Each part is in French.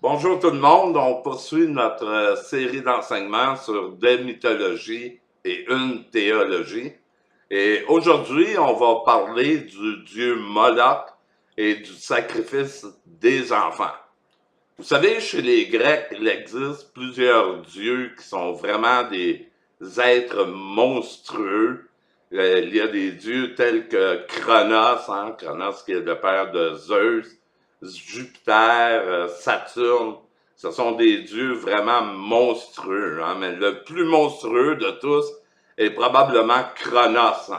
Bonjour tout le monde, on poursuit notre série d'enseignements sur des mythologies et une théologie. Et aujourd'hui, on va parler du dieu Moloch et du sacrifice des enfants. Vous savez, chez les Grecs, il existe plusieurs dieux qui sont vraiment des êtres monstrueux. Il y a des dieux tels que Cronos, Cronos qui est le père de Zeus, Jupiter, Saturne. Ce sont des dieux vraiment monstrueux, mais le plus monstrueux de tous est probablement Cronos.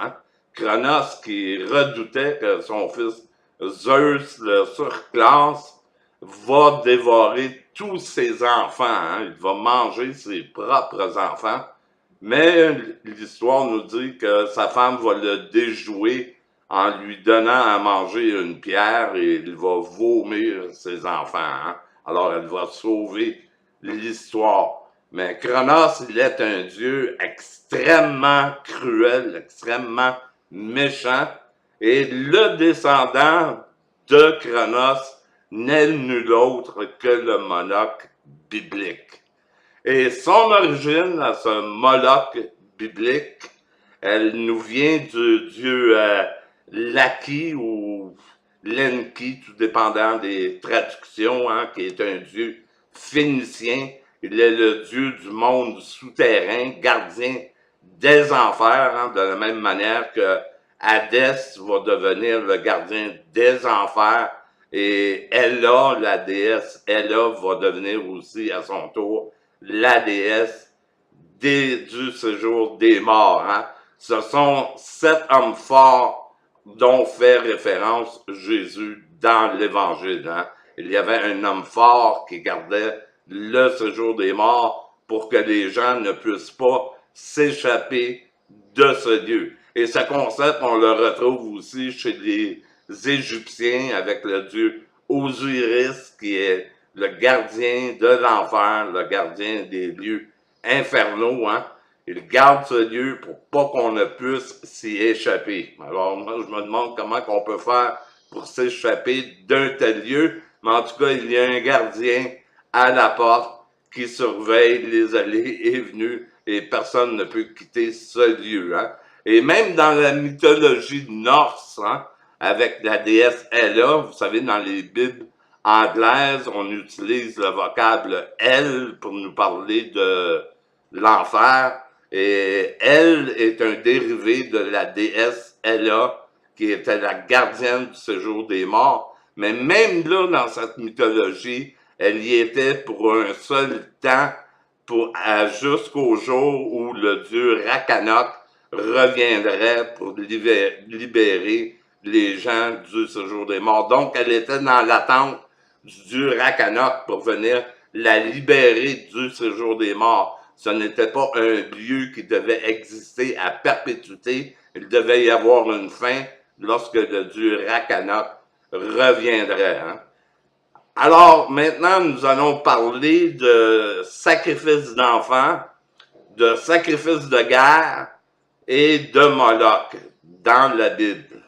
Cronos qui redoutait que son fils Zeus le surclasse va dévorer tous ses enfants. Il va manger ses propres enfants. Mais l'histoire nous dit que sa femme va le déjouer en lui donnant à manger une pierre et il va vomir ses enfants. Alors elle va sauver l'histoire. Mais Cronos, il est un dieu extrêmement cruel, extrêmement méchant. Et le descendant de Cronos n'est nul autre que le Moloch biblique. Et son origine à ce Moloch biblique, elle nous vient du dieu Laki ou Lenki, tout dépendant des traductions, qui est un dieu phénicien. Il est le dieu du monde souterrain, gardien des enfers, de la même manière que Hadès va devenir le gardien des enfers. Et Ella, la déesse Ella, va devenir aussi à son tour la déesse du séjour des morts. Ce sont 7 hommes forts dont fait référence Jésus dans l'Évangile. Il y avait un homme fort qui gardait le séjour des morts pour que les gens ne puissent pas s'échapper de ce lieu. Et ce concept, on le retrouve aussi chez les Égyptiens avec le dieu Osiris, qui est le gardien de l'enfer, le gardien des lieux infernaux. Il garde ce lieu pour pas qu'on ne puisse s'y échapper. Alors moi, je me demande comment on peut faire pour s'échapper d'un tel lieu, mais en tout cas, il y a un gardien à la porte qui surveille les allées et venues et personne ne peut quitter ce lieu. Et même dans la mythologie norse, avec la déesse Ella, vous savez, dans les Bibles anglaises, on utilise le vocable elle pour nous parler de l'enfer. Et elle est un dérivé de la déesse Ella, qui était la gardienne du séjour des morts. Mais même là, dans cette mythologie, elle y était pour un seul temps, jusqu'au jour où le dieu Rakanok reviendrait pour libérer les gens du séjour des morts. Donc, elle était dans l'attente du dieu Rakanok pour venir la libérer du séjour des morts. Ce n'était pas un lieu qui devait exister à perpétuité. Il devait y avoir une fin lorsque le dieu Rakanok reviendrait. Alors, maintenant, nous allons parler de sacrifice d'enfants, de sacrifice de guerre et de Moloch dans la Bible.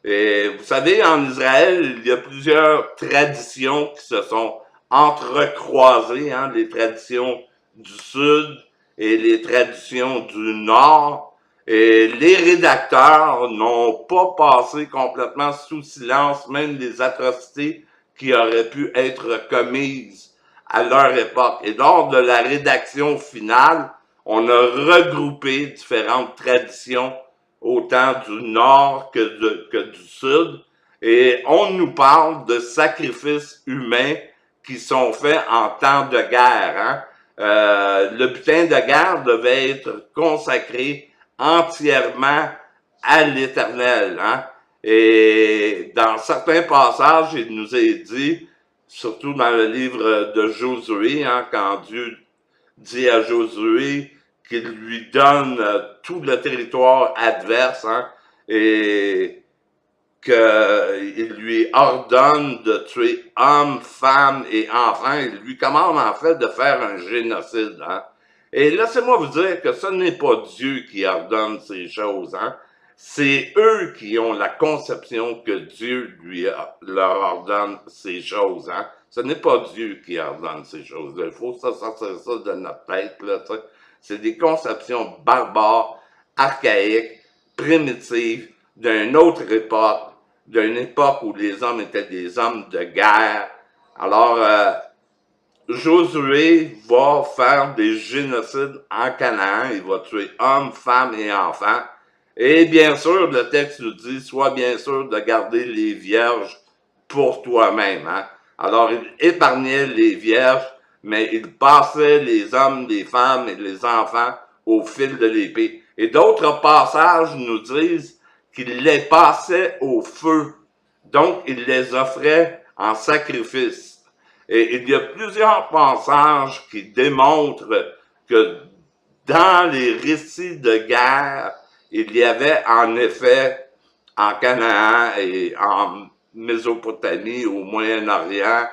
Et vous savez, en Israël, il y a plusieurs traditions qui se sont entrecroisées, les traditions du Sud et les traditions du Nord. Et les rédacteurs n'ont pas passé complètement sous silence même les atrocités qui auraient pu être commises à leur époque. Et lors de la rédaction finale, on a regroupé différentes traditions autant du nord que du sud, et on nous parle de sacrifices humains qui sont faits en temps de guerre. Le butin de guerre devait être consacré entièrement à l'Éternel. Et dans certains passages, il nous est dit, surtout dans le livre de Josué, quand Dieu dit à Josué qu'il lui donne tout le territoire adverse et qu'il lui ordonne de tuer hommes, femmes et enfants. Il lui commande en fait de faire un génocide. Et laissez-moi vous dire que ce n'est pas Dieu qui ordonne ces choses. C'est eux qui ont la conception que Dieu leur ordonne ces choses. Hein? Ce n'est pas Dieu qui ordonne ces choses-là. Il faut sortir ça de notre tête. Là, c'est des conceptions barbares, archaïques, primitives, d'une autre époque, d'une époque où les hommes étaient des hommes de guerre. Alors, Josué va faire des génocides en Canaan. Il va tuer hommes, femmes et enfants. Et bien sûr, le texte nous dit, sois bien sûr de garder les vierges pour toi-même. Hein? Alors, il épargnait les vierges, mais il passait les hommes, les femmes et les enfants au fil de l'épée. Et d'autres passages nous disent qu'il les passait au feu. Donc, il les offrait en sacrifice. Et il y a plusieurs passages qui démontrent que dans les récits de guerre, il y avait en effet en Canaan et en Mésopotamie, au Moyen-Orient,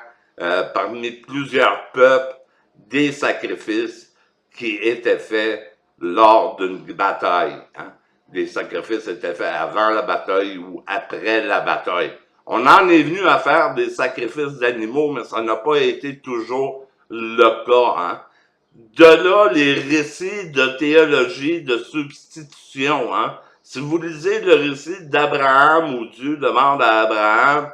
parmi plusieurs peuples, des sacrifices qui étaient faits lors d'une bataille. Hein. Les sacrifices étaient faits avant la bataille ou après la bataille. On en est venu à faire des sacrifices d'animaux, mais ça n'a pas été toujours le cas. Hein. De là, les récits de théologie de substitution. Hein. Si vous lisez le récit d'Abraham, où Dieu demande à Abraham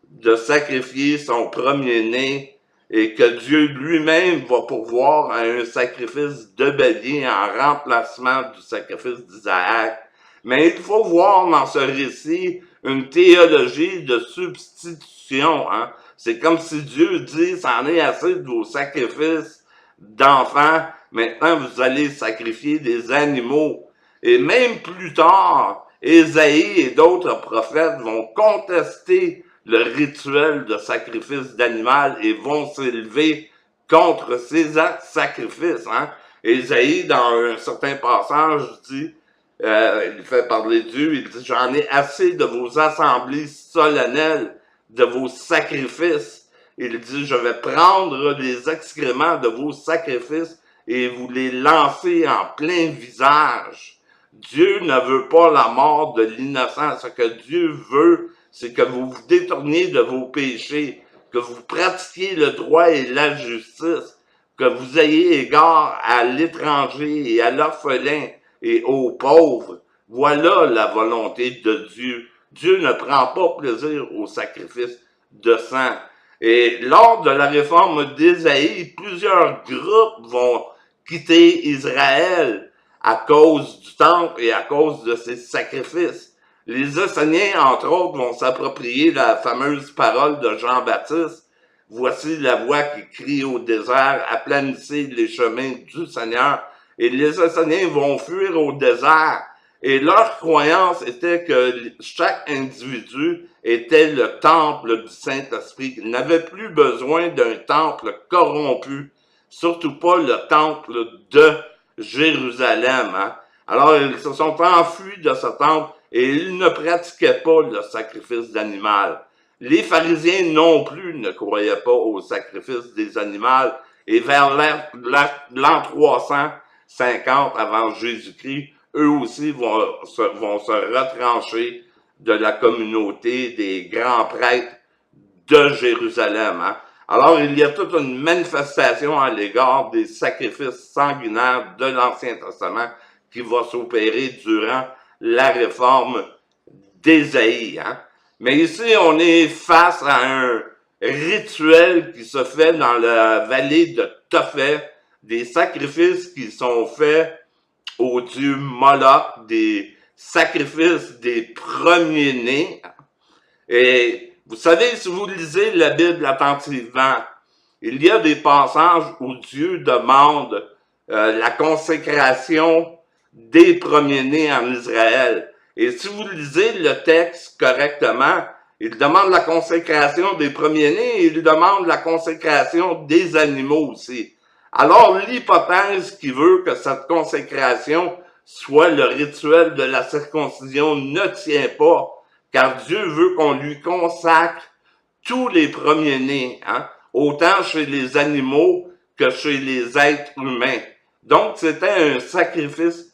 de sacrifier son premier-né et que Dieu lui-même va pourvoir à un sacrifice de bélier en remplacement du sacrifice d'Isaac. Mais il faut voir dans ce récit une théologie de substitution. Hein. C'est comme si Dieu dit, c'en est assez de vos sacrifices d'enfants, maintenant vous allez sacrifier des animaux. Et même plus tard, Ésaïe et d'autres prophètes vont contester le rituel de sacrifice d'animal et vont s'élever contre ces sacrifices. Hein. Ésaïe, dans un certain passage, dit, il fait parler Dieu, il dit, j'en ai assez de vos assemblées solennelles, de vos sacrifices. Il dit, je vais prendre les excréments de vos sacrifices et vous les lancer en plein visage. Dieu ne veut pas la mort de l'innocent. Ce que Dieu veut, c'est que vous vous détourniez de vos péchés, que vous pratiquiez le droit et la justice, que vous ayez égard à l'étranger et à l'orphelin et aux pauvres. Voilà la volonté de Dieu. Dieu ne prend pas plaisir au sacrifice de sang. Et lors de la réforme d'Ésaïe, plusieurs groupes vont quitter Israël à cause du temple et à cause de ses sacrifices. Les Esséniens, entre autres, vont s'approprier la fameuse parole de Jean-Baptiste. Voici la voix qui crie au désert, aplanissez les chemins du Seigneur. Et les Esséniens vont fuir au désert. Et leur croyance était que chaque individu était le temple du Saint-Esprit. Ils n'avaient plus besoin d'un temple corrompu, surtout pas le temple de Jérusalem. Hein. Alors, ils se sont enfuis de ce temple et ils ne pratiquaient pas le sacrifice d'animal. Les pharisiens non plus ne croyaient pas au sacrifice des animaux. Et vers l'an 350 avant Jésus-Christ, eux aussi vont se retrancher de la communauté des grands prêtres de Jérusalem. Hein. Alors, il y a toute une manifestation à l'égard des sacrifices sanguinaires de l'Ancien Testament qui va s'opérer durant la réforme d'Ésaïe. Hein. Mais ici, on est face à un rituel qui se fait dans la vallée de Tophet, des sacrifices qui sont faits au dieu Moloch, des sacrifices des premiers-nés. Et vous savez, si vous lisez la Bible attentivement, il y a des passages où Dieu demande la consécration des premiers-nés en Israël. Et si vous lisez le texte correctement, il demande la consécration des premiers-nés et il demande la consécration des animaux aussi. Alors, l'hypothèse qui veut que cette consécration soit le rituel de la circoncision ne tient pas, car Dieu veut qu'on lui consacre tous les premiers-nés, hein, autant chez les animaux que chez les êtres humains. Donc, c'était un sacrifice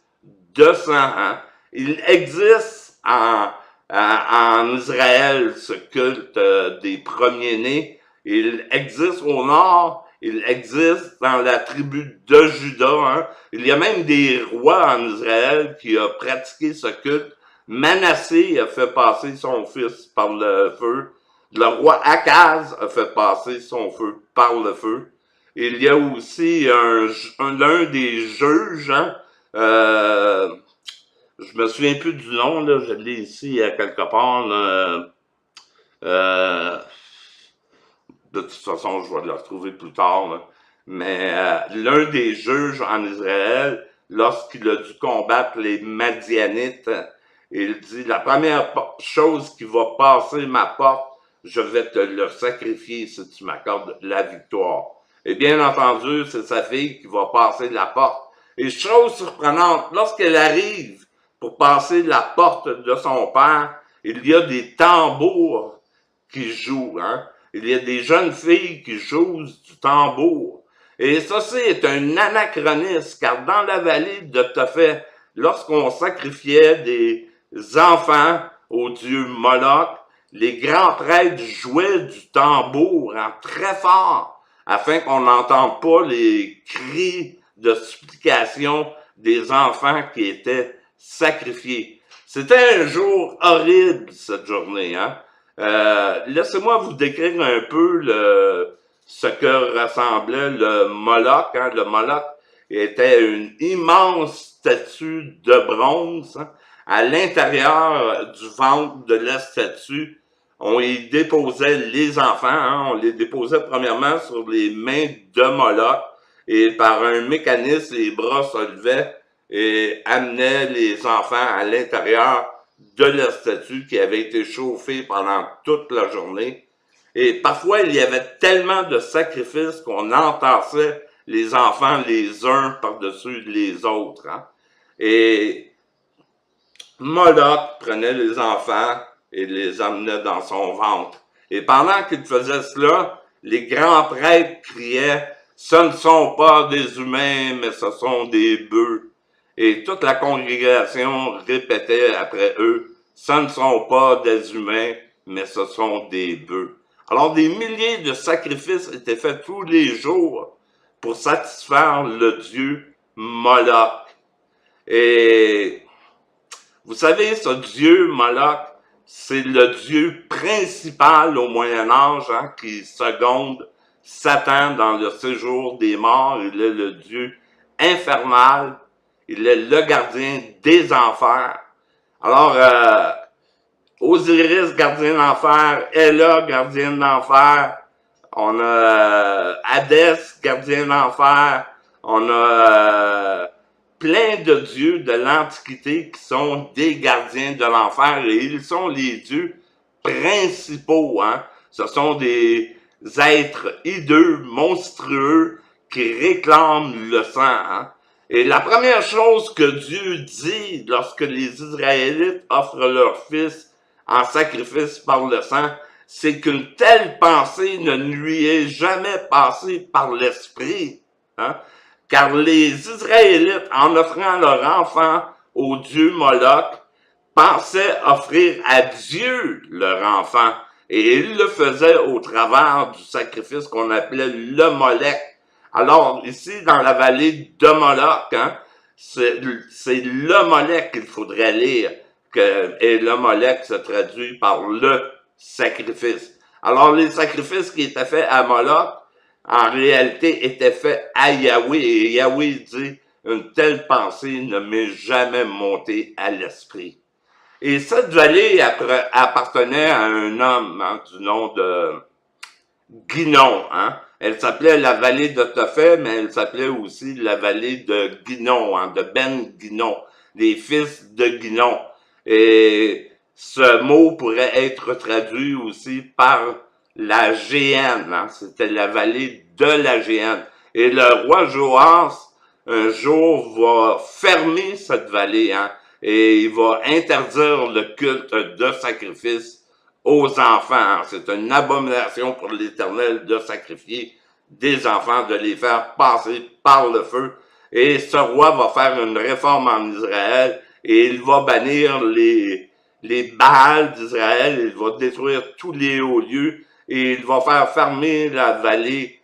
de sang. Hein. Il existe en Israël, ce culte des premiers-nés. Il existe au nord, il existe dans la tribu de Juda. Hein. Il y a même des rois en Israël qui ont pratiqué ce culte. Manassé a fait passer son fils par le feu. Le roi Akaz a fait passer son feu par le feu. Il y a aussi l'un des juges, hein, je me souviens plus du nom, là, je l'ai ici à quelque part. Là, euh, de toute façon, je vais le retrouver plus tard. Là. Mais l'un des juges en Israël, lorsqu'il a dû combattre les Madianites, il dit, la première chose qui va passer ma porte, je vais te le sacrifier si tu m'accordes la victoire. Et bien entendu, c'est sa fille qui va passer la porte. Et chose surprenante, lorsqu'elle arrive pour passer la porte de son père, il y a des tambours qui jouent. Hein? Il y a des jeunes filles qui jouent du tambour. Et ça, c'est un anachronisme, car dans la vallée de Tophet, lorsqu'on sacrifiait des enfants au dieu Moloch, les grands prêtres jouaient du tambour hein, très fort, afin qu'on n'entende pas les cris de supplication des enfants qui étaient sacrifiés. C'était un jour horrible, cette journée. Hein? Laissez-moi vous décrire un peu ce que ressemblait le Moloch. Hein? Le Moloch était une immense statue de bronze. Hein? À l'intérieur du ventre de la statue, on y déposait les enfants. Hein? On les déposait premièrement sur les mains de Moloch. Et par un mécanisme, les bras se levaient et amenaient les enfants à l'intérieur de la statue qui avait été chauffée pendant toute la journée. Et parfois, il y avait tellement de sacrifices qu'on entassait les enfants les uns par-dessus les autres. Hein? Et Moloch prenait les enfants et les amenait dans son ventre. Et pendant qu'il faisait cela, les grands prêtres criaient « Ce ne sont pas des humains, mais ce sont des bœufs. » Et toute la congrégation répétait après eux « Ce ne sont pas des humains, mais ce sont des bœufs. » Alors des milliers de sacrifices étaient faits tous les jours pour satisfaire le dieu Moloch. Et vous savez, ce dieu Moloch, c'est le dieu principal au Moyen-Âge hein, qui seconde Satan dans le séjour des morts. Il est le dieu infernal. Il est le gardien des enfers. Alors, Osiris, gardien d'enfer, Ella, gardien d'enfer. On a Hadès, gardien d'enfer. On a plein de dieux de l'Antiquité qui sont des gardiens de l'enfer et ils sont les dieux principaux. Hein? Ce sont des êtres hideux, monstrueux, qui réclament le sang. Hein? Et la première chose que Dieu dit lorsque les Israélites offrent leur fils en sacrifice par le sang, c'est qu'une telle pensée ne lui est jamais passée par l'esprit. Hein? Car les Israélites, en offrant leur enfant au dieu Moloch, pensaient offrir à Dieu leur enfant. Et ils le faisaient au travers du sacrifice qu'on appelait le Molech. Alors, ici, dans la vallée de Moloch, hein, c'est le Molech qu'il faudrait lire. Et le Molech se traduit par le sacrifice. Alors, les sacrifices qui étaient faits à Moloch, en réalité, étaient faits à Yahweh. Et Yahweh dit, une telle pensée ne m'est jamais montée à l'esprit. Et cette vallée appartenait à un homme hein, du nom de Guinon. Hein. Elle s'appelait la vallée de Tophet, mais elle s'appelait aussi la vallée de Guinon, hein, de Ben Guinon, les fils de Guinon. Et ce mot pourrait être traduit aussi par la Géhenne. Hein. C'était la vallée de la Géhenne. Et le roi Joas, un jour, va fermer cette vallée, hein, et il va interdire le culte de sacrifice aux enfants. C'est une abomination pour l'Éternel de sacrifier des enfants, de les faire passer par le feu. Et ce roi va faire une réforme en Israël et il va bannir les Baals d'Israël, il va détruire tous les hauts lieux et il va faire fermer la vallée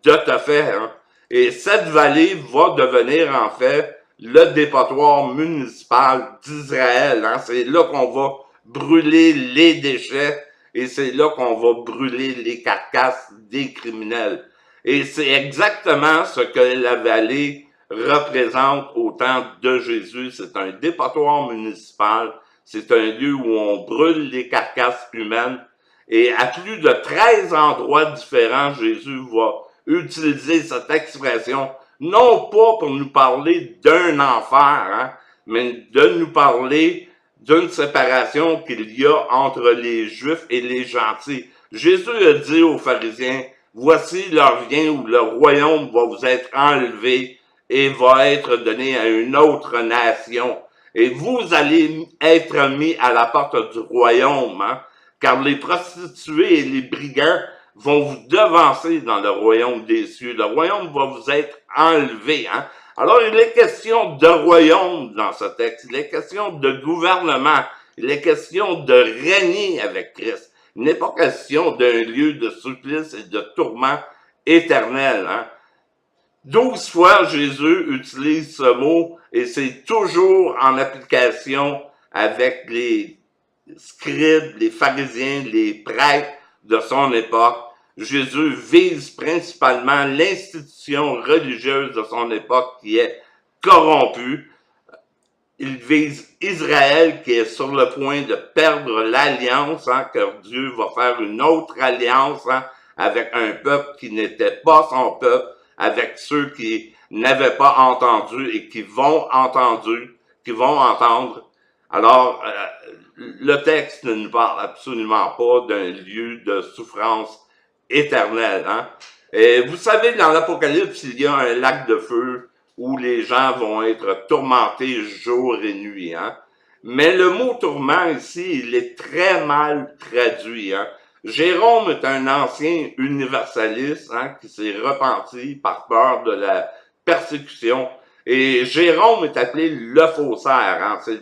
de Topheth. Hein. Et cette vallée va devenir en fait le dépotoir municipal d'Israël. Hein. C'est là qu'on va brûler les déchets et c'est là qu'on va brûler les carcasses des criminels. Et c'est exactement ce que la vallée représente au temps de Jésus. C'est un dépotoir municipal. C'est un lieu où on brûle les carcasses humaines. Et à plus de 13 endroits différents, Jésus va utiliser cette expression, non pas pour nous parler d'un enfer, hein, mais de nous parler d'une séparation qu'il y a entre les Juifs et les gentils. Jésus a dit aux pharisiens, voici l'heure vient où le royaume va vous être enlevé et va être donné à une autre nation. Et vous allez être mis à la porte du royaume, hein, car les prostituées et les brigands vont vous devancer dans le royaume des cieux. Le royaume va vous être enlevé. Hein. Alors, il est question de royaume dans ce texte. Il est question de gouvernement. Il est question de régner avec Christ. Il n'est pas question d'un lieu de supplice et de tourment éternel. Hein. 12 fois, Jésus utilise ce mot et c'est toujours en application avec les scribes, les pharisiens, les prêtres de son époque. Jésus vise principalement l'institution religieuse de son époque qui est corrompue. Il vise Israël qui est sur le point de perdre l'alliance, hein, car Dieu va faire une autre alliance hein, avec un peuple qui n'était pas son peuple, avec ceux qui n'avaient pas entendu et qui vont entendre. Alors, le texte ne nous parle absolument pas d'un lieu de souffrance éternelle. Hein? Et vous savez, dans l'Apocalypse, il y a un lac de feu où les gens vont être tourmentés jour et nuit. Hein? Mais le mot tourment ici, il est très mal traduit. Hein? Jérôme est un ancien universaliste hein, qui s'est repenti par peur de la persécution. Et Jérôme est appelé le faussaire. Hein? C'est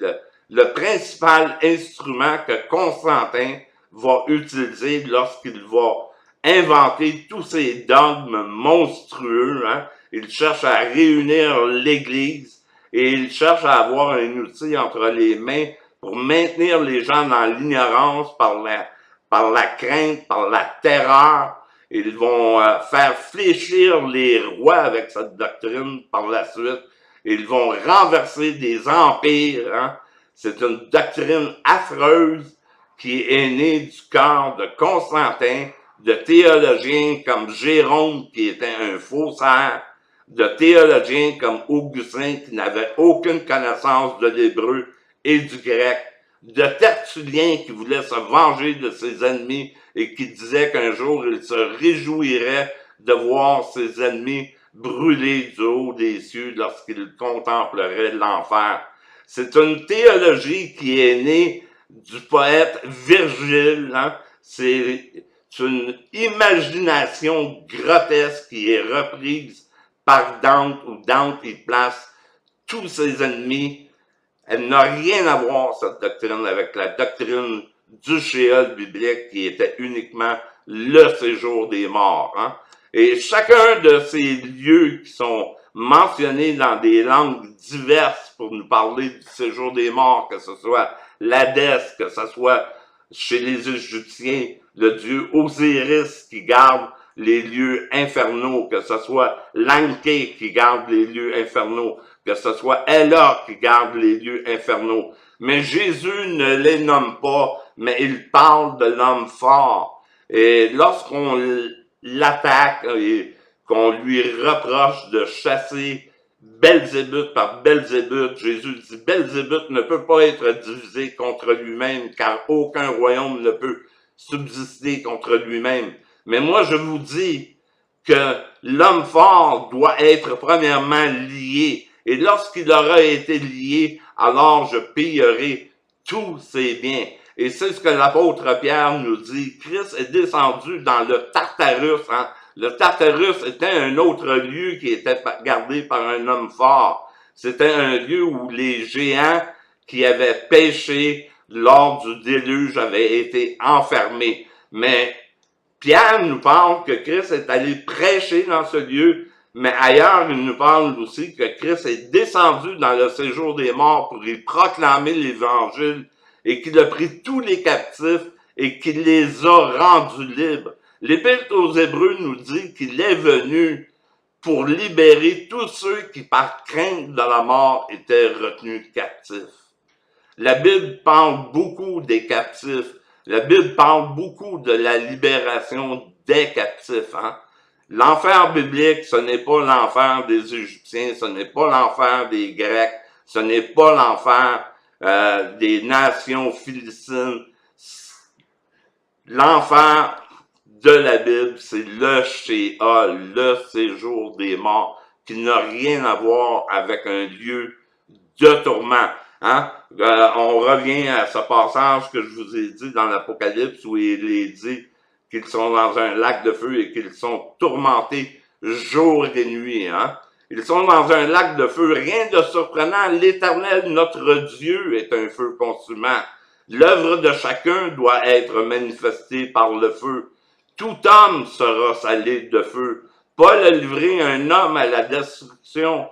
le principal instrument que Constantin va utiliser lorsqu'il va inventer tous ces dogmes monstrueux. Hein? Il cherche à réunir l'Église et il cherche à avoir un outil entre les mains pour maintenir les gens dans l'ignorance par la crainte, par la terreur. Ils vont faire fléchir les rois avec cette doctrine par la suite. Ils vont renverser des empires. Hein? C'est une doctrine affreuse qui est née du cœur de Constantin, de théologiens comme Jérôme, qui était un faussaire, de théologiens comme Augustin, qui n'avait aucune connaissance de l'hébreu et du grec, de Tertullien, qui voulait se venger de ses ennemis et qui disait qu'un jour il se réjouirait de voir ses ennemis brûler du haut des cieux lorsqu'il contemplerait l'enfer. C'est une théologie qui est née du poète Virgile. Hein? C'est une imagination grotesque qui est reprise par Dante, où Dante il place tous ses ennemis. Elle n'a rien à voir, cette doctrine, avec la doctrine du Shéol biblique qui était uniquement le séjour des morts. Hein? Et chacun de ces lieux qui sont mentionnés dans des langues diverses pour nous parler du séjour des morts, que ce soit l'Hadès, que ce soit chez les Égyptiens, le dieu Osiris qui garde les lieux infernaux, que ce soit l'Anké qui garde les lieux infernaux, que ce soit Ella qui garde les lieux infernaux. Mais Jésus ne les nomme pas, mais il parle de l'homme fort. Et lorsqu'on l'attaque et qu'on lui reproche de chasser Belzébuth par Belzébuth, Jésus dit « Belzébuth ne peut pas être divisé contre lui-même, car aucun royaume ne peut subsister contre lui-même. Mais moi, je vous dis que l'homme fort doit être premièrement lié. Et lorsqu'il aura été lié, alors je pillerai tous ses biens. » Et c'est ce que l'apôtre Pierre nous dit. Christ est descendu dans le Tartarus. Hein? Le Tartarus était un autre lieu qui était gardé par un homme fort. C'était un lieu où les géants qui avaient péché lors du déluge, avaient été enfermés. Mais Pierre nous parle que Christ est allé prêcher dans ce lieu, mais ailleurs, il nous parle aussi que Christ est descendu dans le séjour des morts pour y proclamer l'Évangile et qu'il a pris tous les captifs et qu'il les a rendus libres. L'Épître aux Hébreux nous dit qu'il est venu pour libérer tous ceux qui, par crainte de la mort, étaient retenus captifs. La Bible parle beaucoup des captifs. La Bible parle beaucoup de la libération des captifs. Hein? L'enfer biblique, ce n'est pas l'enfer des Égyptiens, ce n'est pas l'enfer des Grecs, ce n'est pas l'enfer des nations philistines. L'enfer de la Bible, c'est le Sheol, le séjour des morts, qui n'a rien à voir avec un lieu de tourment. Hein? On revient à ce passage que je vous ai dit dans l'Apocalypse où il est dit qu'ils sont dans un lac de feu et qu'ils sont tourmentés jour et nuit. Hein? Ils sont dans un lac de feu. Rien de surprenant. L'Éternel, notre Dieu, est un feu consumant. L'œuvre de chacun doit être manifestée par le feu. Tout homme sera salé de feu. Paul a livré un homme à la destruction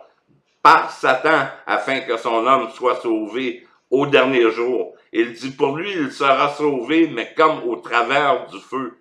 par Satan afin que son homme soit sauvé au dernier jour. Il dit pour lui, il sera sauvé, mais comme au travers du feu.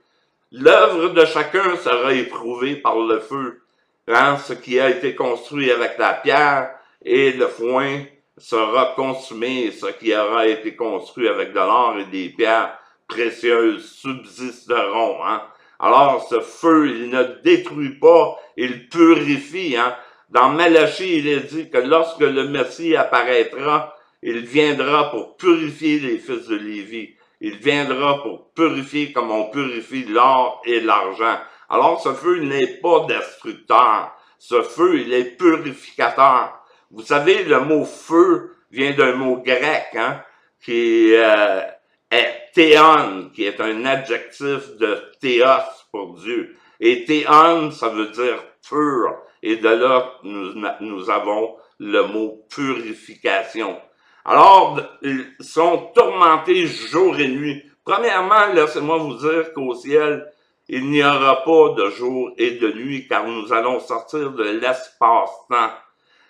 L'œuvre de chacun sera éprouvée par le feu. Hein? Ce qui a été construit avec la pierre et le foin sera consumé. Ce qui aura été construit avec de l'or et des pierres précieuses subsisteront. Hein? Alors ce feu, il ne détruit pas, il purifie. Hein? Dans Malachie, il est dit que lorsque le Messie apparaîtra, il viendra pour purifier les fils de Lévi. Il viendra pour purifier comme on purifie l'or et l'argent. Alors ce feu n'est pas destructeur. Ce feu, il est purificateur. Vous savez, le mot feu vient d'un mot grec, hein, qui est théon, qui est un adjectif de théos pour Dieu. Et théon, ça veut dire pur. Et de là, nous avons le mot purification. Alors, ils sont tourmentés jour et nuit. Premièrement, laissez-moi vous dire qu'au ciel, il n'y aura pas de jour et de nuit, car nous allons sortir de l'espace-temps.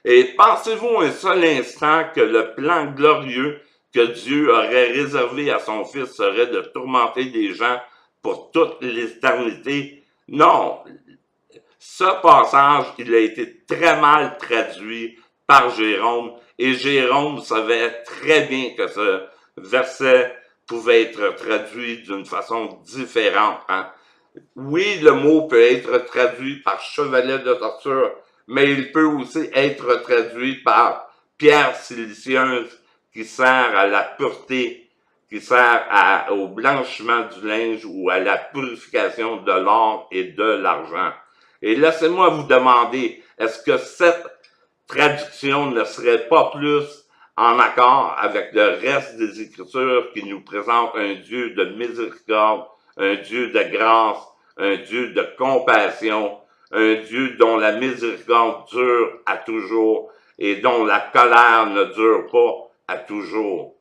Et pensez-vous un seul instant que le plan glorieux que Dieu aurait réservé à son Fils serait de tourmenter des gens pour toute l'éternité? Non. Ce passage, il a été très mal traduit par Jérôme, et Jérôme savait très bien que ce verset pouvait être traduit d'une façon différente. Hein? Oui, le mot peut être traduit par chevalet de torture, mais il peut aussi être traduit par pierre silicieuse qui sert à la pureté, qui sert au blanchiment du linge ou à la purification de l'or et de l'argent. Et laissez-moi vous demander, est-ce que cette traduction ne serait pas plus en accord avec le reste des Écritures qui nous présente un Dieu de miséricorde, un Dieu de grâce, un Dieu de compassion, un Dieu dont la miséricorde dure à toujours et dont la colère ne dure pas à toujours.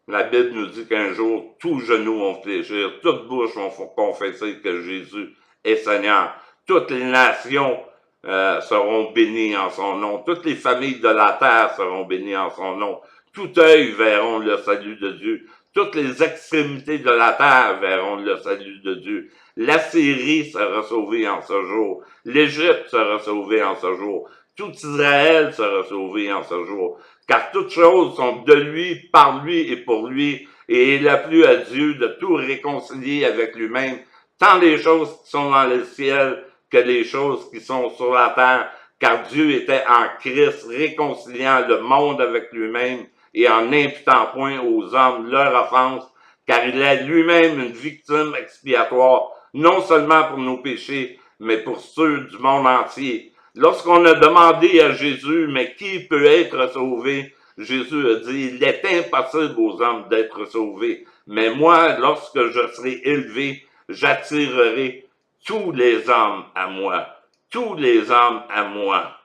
La Bible nous dit qu'un jour, tous genoux vont fléchir, toutes bouches vont confesser que Jésus est Seigneur. Toutes les nations seront bénies en son nom. Toutes les familles de la terre seront bénies en son nom. Tout œil verront le salut de Dieu. Toutes les extrémités de la terre verront le salut de Dieu. L'Assyrie sera sauvée en ce jour. L'Égypte sera sauvée en ce jour. Tout Israël sera sauvé en ce jour. Car toutes choses sont de lui, par lui et pour lui. Et il a plu à Dieu de tout réconcilier avec lui-même, tant les choses qui sont dans le ciel que les choses qui sont sur la terre. Car Dieu était en Christ, réconciliant le monde avec lui-même et en n'imputant point aux hommes leur offense, car il est lui-même une victime expiatoire, non seulement pour nos péchés, mais pour ceux du monde entier. Lorsqu'on a demandé à Jésus, mais qui peut être sauvé? Jésus a dit, il est impossible aux hommes d'être sauvés. Mais moi, lorsque je serai élevé, j'attirerai tous les hommes à moi. Tous les hommes à moi.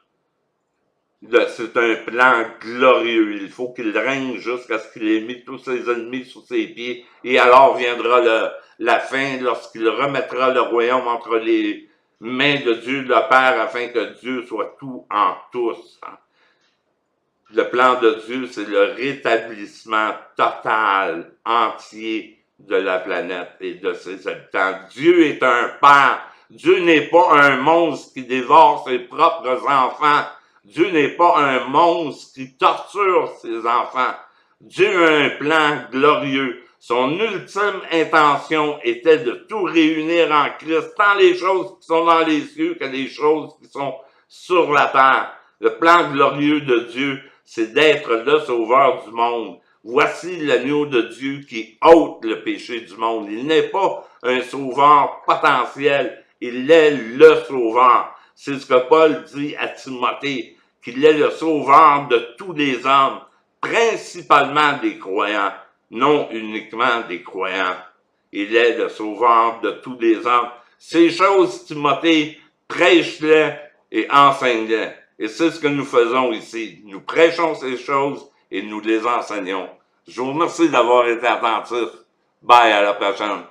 C'est un plan glorieux. Il faut qu'il règne jusqu'à ce qu'il ait mis tous ses ennemis sous ses pieds. Et alors viendra la fin lorsqu'il remettra le royaume entre les mains de Dieu le Père afin que Dieu soit tout en tous. Le plan de Dieu, c'est le rétablissement total, entier de la planète et de ses habitants. Dieu est un Père. Dieu n'est pas un monstre qui dévore ses propres enfants. Dieu n'est pas un monstre qui torture ses enfants. Dieu a un plan glorieux. Son ultime intention était de tout réunir en Christ, tant les choses qui sont dans les cieux que les choses qui sont sur la terre. Le plan glorieux de Dieu, c'est d'être le sauveur du monde. Voici l'agneau de Dieu qui ôte le péché du monde. Il n'est pas un sauveur potentiel, il est le sauveur. C'est ce que Paul dit à Timothée, qu'il est le sauveur de tous les hommes, principalement des croyants, non uniquement des croyants. Il est le sauveur de tous les hommes. Ces choses, Timothée, prêche-les et enseigne-les. Et c'est ce que nous faisons ici. Nous prêchons ces choses et nous les enseignons. Je vous remercie d'avoir été attentif. Bye, à la prochaine.